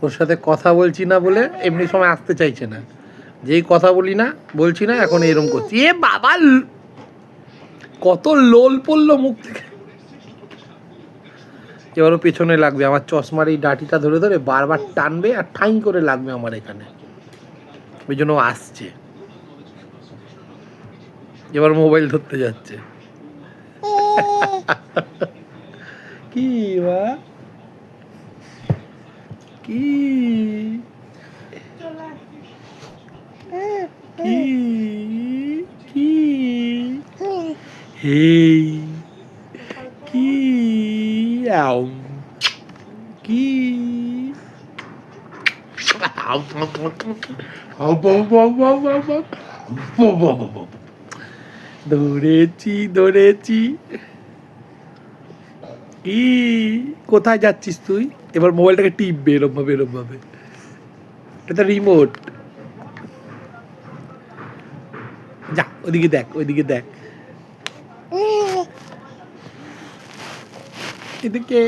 ওর সাথে কথা বলছি না বলে এমনি সময় আসতে চাইছে না, যেই কথা বলি না বলছি না এখন এরম করছি। এ বাবা কত লোল পড়লো মুখ থেকে। এবারও পেছনে লাগবে, আমার চশমার এই ডাটিটা ধরে ধরে বারবার টানবে আর ঠাই করে লাগবে আমার এখানে, ওই জন্য আসছে। এবার মোবাইল ধরতে যাচ্ছে। কি বা কি কি কি হেই কি আও কি ধরেছি ধরেছি। কি কোথায় যাচ্ছিস তুই? এবার মোবাইলটাকে টিপবে এরম ভাবে এরম ভাবে, এটা রিমোট। যা ওদিকে দেখ ওইদিকে দেখ, এদিকে